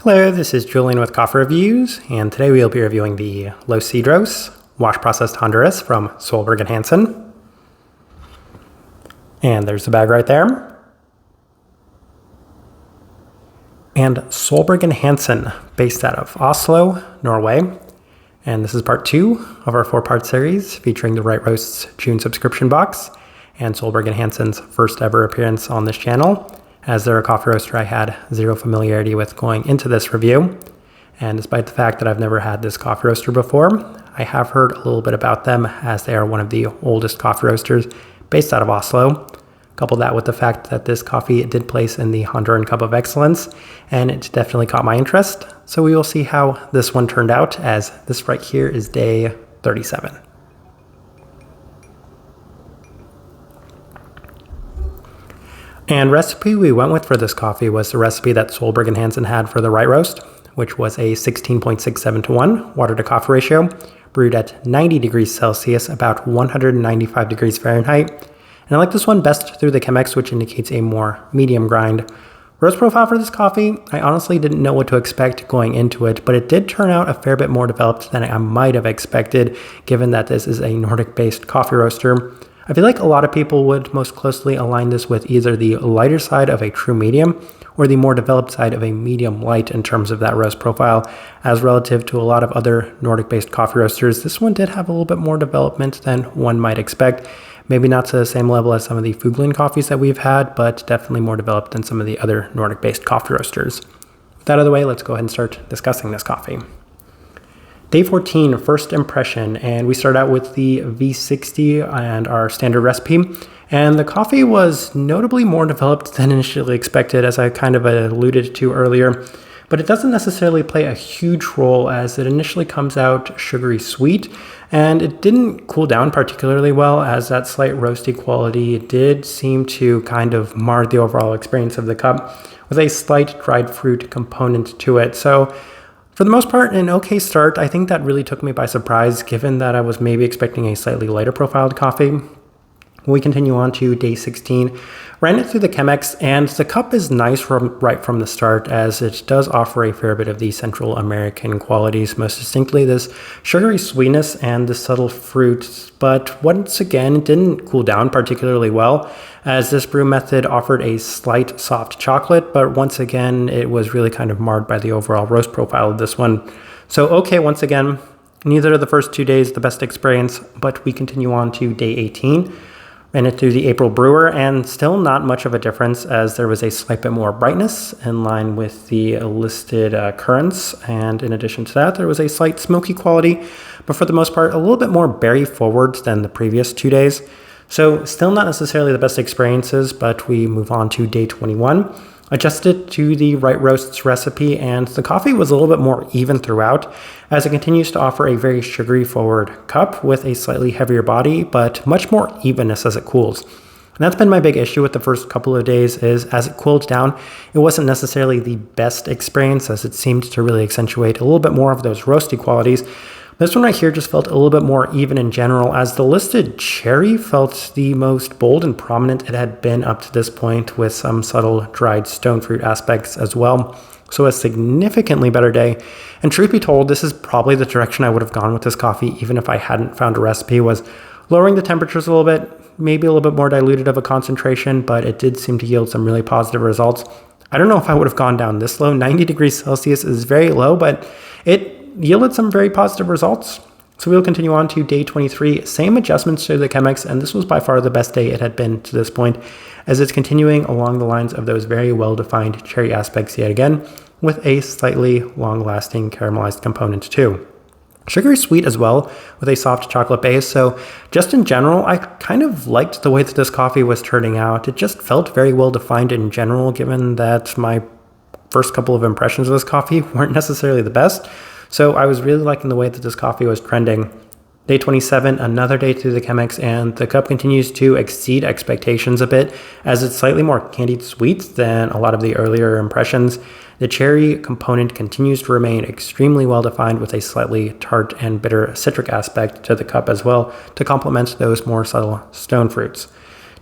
Hello, this is Julian with Coffee Reviews, and today we'll be reviewing the Los Cedros Wash Processed Honduras from Solberg Hansen. And there's the bag right there. And Solberg Hansen, based out of Oslo, Norway. And this is part 2 of our 4-part series featuring the Right Roast's June subscription box and Solberg Hansen's first ever appearance on this channel, as they're a coffee roaster I had zero familiarity with going into this review. And despite the fact that I've never had this coffee roaster before, I have heard a little bit about them, as they are one of the oldest coffee roasters based out of Oslo. Couple that with the fact that this coffee did place in the Honduran Cup of Excellence, and it definitely caught my interest. So we will see how this one turned out, as this right here is day 37. And recipe we went with for this coffee was the recipe that Solberg Hansen had for the Right Roast, which was a 16.67 to 1 water to coffee ratio, brewed at 90 degrees Celsius, about 195 degrees Fahrenheit. And I like this one best through the Chemex, which indicates a more medium grind. Roast profile for this coffee, I honestly didn't know what to expect going into it, but it did turn out a fair bit more developed than I might have expected, given that this is a Nordic-based coffee roaster. I feel like a lot of people would most closely align this with either the lighter side of a true medium or the more developed side of a medium light in terms of that roast profile. As relative to a lot of other Nordic-based coffee roasters, this one did have a little bit more development than one might expect. Maybe not to the same level as some of the Fuglin coffees that we've had, but definitely more developed than some of the other Nordic-based coffee roasters. With that out of the way, let's go ahead and start discussing this coffee. Day 14, first impression, and we start out with the V60 and our standard recipe. And the coffee was notably more developed than initially expected, as I kind of alluded to earlier. But it doesn't necessarily play a huge role, as it initially comes out sugary sweet, and it didn't cool down particularly well, as that slight roasty quality did seem to kind of mar the overall experience of the cup, with a slight dried fruit component to it. So for the most part, an okay start. I think that really took me by surprise, given that I was maybe expecting a slightly lighter profiled coffee. We continue on to day 16. Ran it through the Chemex, and the cup is nice right from the start, as it does offer a fair bit of the Central American qualities, most distinctly this sugary sweetness and the subtle fruit. But once again, it didn't cool down particularly well, as this brew method offered a slight soft chocolate, but once again, it was really kind of marred by the overall roast profile of this one. So okay, once again, neither of the first 2 days the best experience, but we continue on to day 18. Ran it through the April brewer, and still not much of a difference, as there was a slight bit more brightness in line with the listed currants, and in addition to that, there was a slight smoky quality, but for the most part, a little bit more berry forward than the previous 2 days. So still not necessarily the best experiences, but we move on to day 21. Adjusted to the Right Roast's recipe, and the coffee was a little bit more even throughout, as it continues to offer a very sugary forward cup with a slightly heavier body, but much more evenness as it cools. And that's been my big issue with the first couple of days, is as it cooled down, it wasn't necessarily the best experience, as it seemed to really accentuate a little bit more of those roasty qualities. This one right here just felt a little bit more even in general, as the listed cherry felt the most bold and prominent it had been up to this point, with some subtle dried stone fruit aspects as well. So a significantly better day. And truth be told, this is probably the direction I would have gone with this coffee, even if I hadn't found a recipe, was lowering the temperatures a little bit, maybe a little bit more diluted of a concentration, but it did seem to yield some really positive results. I don't know if I would have gone down this low. 90 degrees Celsius is very low, but it yielded some very positive results. So we'll continue on to day 23. Same adjustments to the Chemex, and this was by far the best day it had been to this point, as it's continuing along the lines of those very well-defined cherry aspects yet again, with a slightly long-lasting caramelized component too. Sugary sweet as well, with a soft chocolate base. So just in general, I kind of liked the way that this coffee was turning out. It just felt very well defined in general, given that my first couple of impressions of this coffee weren't necessarily the best. So I was really liking the way that this coffee was trending. Day 27, another day through the Chemex, and the cup continues to exceed expectations a bit, as it's slightly more candied sweet than a lot of the earlier impressions. The cherry component continues to remain extremely well defined, with a slightly tart and bitter citric aspect to the cup as well, to complement those more subtle stone fruits.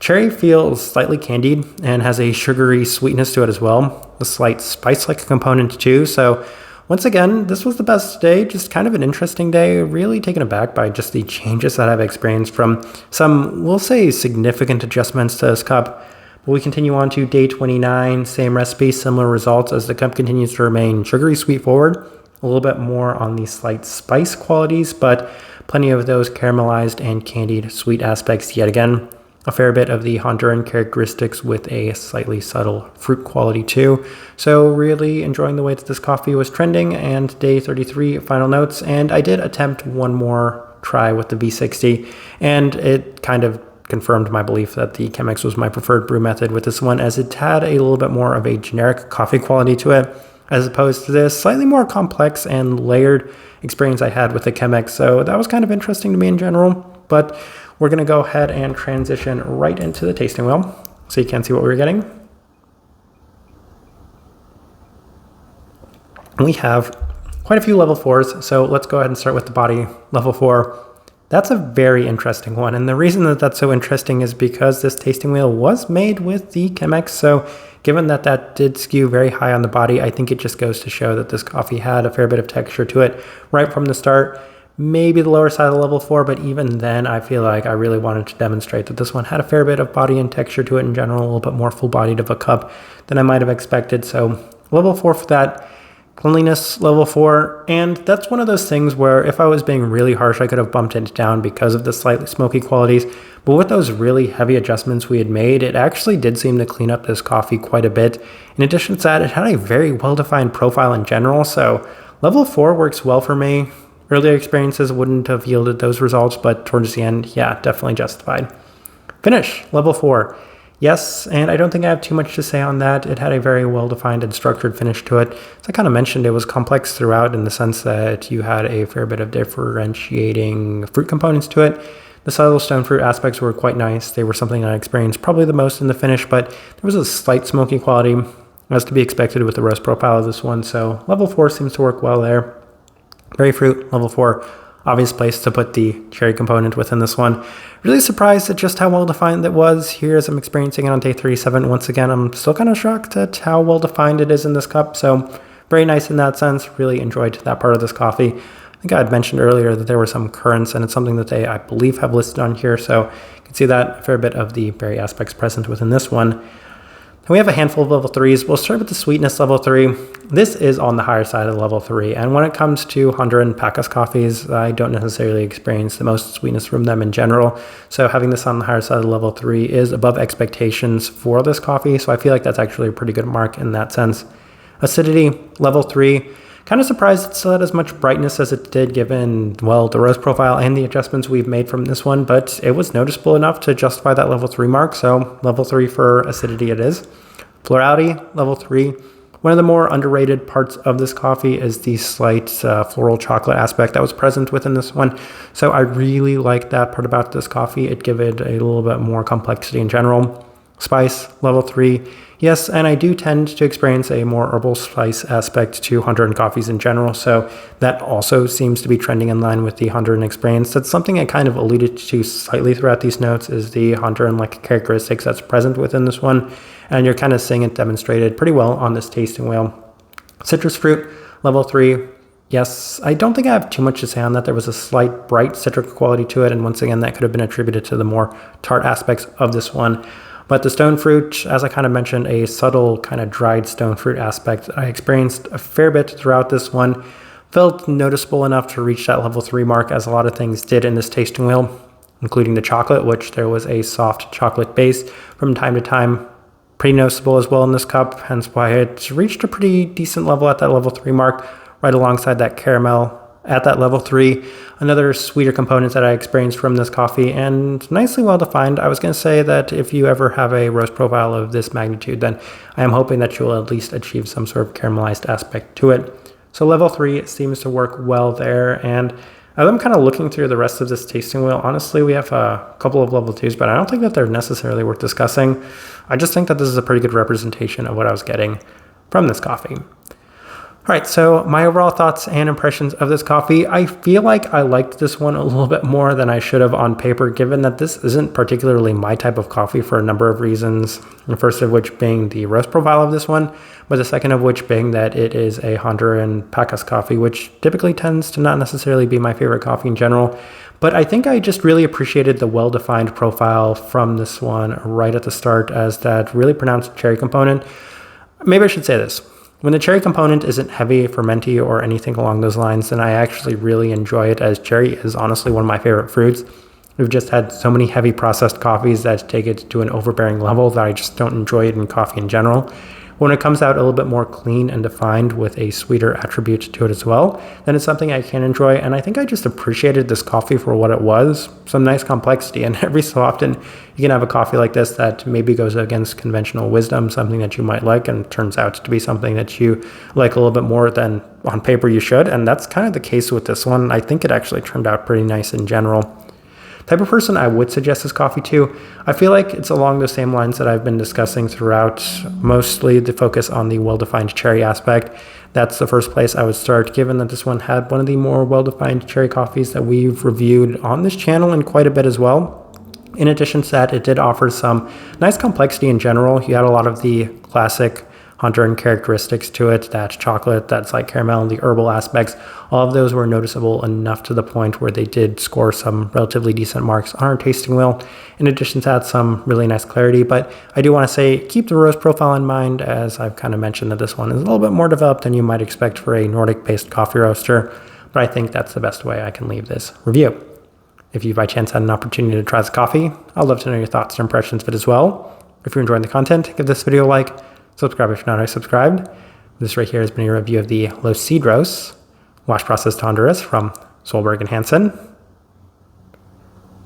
Cherry feels slightly candied and has a sugary sweetness to it as well, a slight spice-like component too. So once again, this was the best day, just kind of an interesting day, really taken aback by just the changes that I've experienced from some, we'll say, significant adjustments to this cup. But we continue on to day 29, same recipe, similar results as the cup continues to remain sugary sweet forward, a little bit more on the slight spice qualities, but plenty of those caramelized and candied sweet aspects yet again. A fair bit of the Honduran characteristics with a slightly subtle fruit quality too. So really enjoying the way that this coffee was trending. And day 33 final notes, and I did attempt one more try with the V60, and it kind of confirmed my belief that the Chemex was my preferred brew method with this one, as it had a little bit more of a generic coffee quality to it, as opposed to this slightly more complex and layered experience I had with the Chemex. So that was kind of interesting to me in general, but we're going to go ahead and transition right into the tasting wheel so you can see what we're getting. We have quite a few level 4s, so let's go ahead and start with the body level 4. That's a very interesting one, and the reason that that's so interesting is because this tasting wheel was made with the Chemex, so given that that did skew very high on the body, I think it just goes to show that this coffee had a fair bit of texture to it right from the start. Maybe the lower side of the level 4, but even then I feel like I really wanted to demonstrate that this one had a fair bit of body and texture to it in general, a little bit more full-bodied of a cup than I might have expected. So level 4 for that. Cleanliness, level 4, and that's one of those things where if I was being really harsh, I could have bumped it down because of the slightly smoky qualities, but with those really heavy adjustments we had made, it actually did seem to clean up this coffee quite a bit. In addition to that, it had a very well-defined profile in general, so level 4 works well for me. Earlier experiences wouldn't have yielded those results, but towards the end, yeah, definitely justified. Finish, level 4. Yes, and I don't think I have too much to say on that. It had a very well-defined and structured finish to it. As I kind of mentioned, it was complex throughout in the sense that you had a fair bit of differentiating fruit components to it. The subtle stone fruit aspects were quite nice. They were something I experienced probably the most in the finish, but there was a slight smoky quality as to be expected with the roast profile of this one. So level 4 seems to work well there. Berry fruit, level 4. Obvious place to put the cherry component within this one. Really surprised at just how well defined it was here as I'm experiencing it on day 37. Once again, I'm still kind of shocked at how well defined it is in this cup. So very nice in that sense. Really enjoyed that part of this coffee. I think I had mentioned earlier that there were some currants, and it's something that they, I believe, have listed on here. So you can see that a fair bit of the berry aspects present within this one. And we have a handful of level 3s. We'll start with the sweetness level 3. This is on the higher side of level 3. And when it comes to Honduran Pacas coffees, I don't necessarily experience the most sweetness from them in general. So having this on the higher side of level 3 is above expectations for this coffee. So I feel like that's actually a pretty good mark in that sense. Acidity, level 3. Kind of surprised it still had as much brightness as it did given, well, the roast profile and the adjustments we've made from this one, but it was noticeable enough to justify that level 3 mark, so level 3 for acidity it is. Florality, level 3. One of the more underrated parts of this coffee is the slight floral chocolate aspect that was present within this one, so I really like that part about this coffee. It gave it a little bit more complexity in general. Spice, level 3. Yes, and I do tend to experience a more herbal spice aspect to Honduran coffees in general, so that also seems to be trending in line with the Honduran experience. That's something I kind of alluded to slightly throughout these notes, is the Honduran-like characteristics that's present within this one, and you're kind of seeing it demonstrated pretty well on this tasting wheel. Citrus fruit, level 3. Yes, I don't think I have too much to say on that. There was a slight bright citric quality to it, and once again, that could have been attributed to the more tart aspects of this one. But the stone fruit, as I kind of mentioned, a subtle kind of dried stone fruit aspect I experienced a fair bit throughout this one. Felt noticeable enough to reach that level 3 mark, as a lot of things did in this tasting wheel, including the chocolate, which there was a soft chocolate base from time to time. Pretty noticeable as well in this cup, hence why it reached a pretty decent level at that level 3 mark, right alongside that caramel at that level 3. Another sweeter component that I experienced from this coffee, and nicely well defined. I was going to say that if you ever have a roast profile of this magnitude, then I am hoping that you will at least achieve some sort of caramelized aspect to it. So level 3 seems to work well there, and as I'm kind of looking through the rest of this tasting wheel, honestly, we have a couple of level 2s, but I don't think that they're necessarily worth discussing. I just think that this is a pretty good representation of what I was getting from this coffee. All right, so my overall thoughts and impressions of this coffee. I feel like I liked this one a little bit more than I should have on paper, given that this isn't particularly my type of coffee for a number of reasons. The first of which being the roast profile of this one, but the second of which being that it is a Honduran Pacas coffee, which typically tends to not necessarily be my favorite coffee in general. But I think I just really appreciated the well-defined profile from this one right at the start, as that really pronounced cherry component. Maybe I should say this. When the cherry component isn't heavy, fermenty, or anything along those lines, then I actually really enjoy it, as cherry is honestly one of my favorite fruits. We've just had so many heavy processed coffees that take it to an overbearing level that I just don't enjoy it in coffee in general. When it comes out a little bit more clean and defined with a sweeter attribute to it as well, then it's something I can enjoy. And I think I just appreciated this coffee for what it was, some nice complexity. And every so often you can have a coffee like this that maybe goes against conventional wisdom, something that you might like, and turns out to be something that you like a little bit more than on paper you should. And that's kind of the case with this one. I think it actually turned out pretty nice in general. Type of person I would suggest this coffee to, I feel like it's along the same lines that I've been discussing throughout, mostly the focus on the well-defined cherry aspect. That's the first place I would start, given that this one had one of the more well-defined cherry coffees that we've reviewed on this channel and quite a bit as well. In addition to that, it did offer some nice complexity in general. You had a lot of the classic Honduran characteristics to it, that chocolate, that slight caramel, and the herbal aspects. All of those were noticeable enough to the point where they did score some relatively decent marks on our tasting wheel. In addition to that, some really nice clarity. But I do want to say, keep the roast profile in mind, as I've kind of mentioned that this one is a little bit more developed than you might expect for a Nordic-based coffee roaster. But I think that's the best way I can leave this review. If you by chance had an opportunity to try this coffee, I'd love to know your thoughts and impressions of it as well. If you're enjoying the content, give this video a like. Subscribe if you're not already subscribed. This right here has been a review of the Los Cedros wash processed Honduras from Solberg Hansen.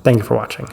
Thank you for watching.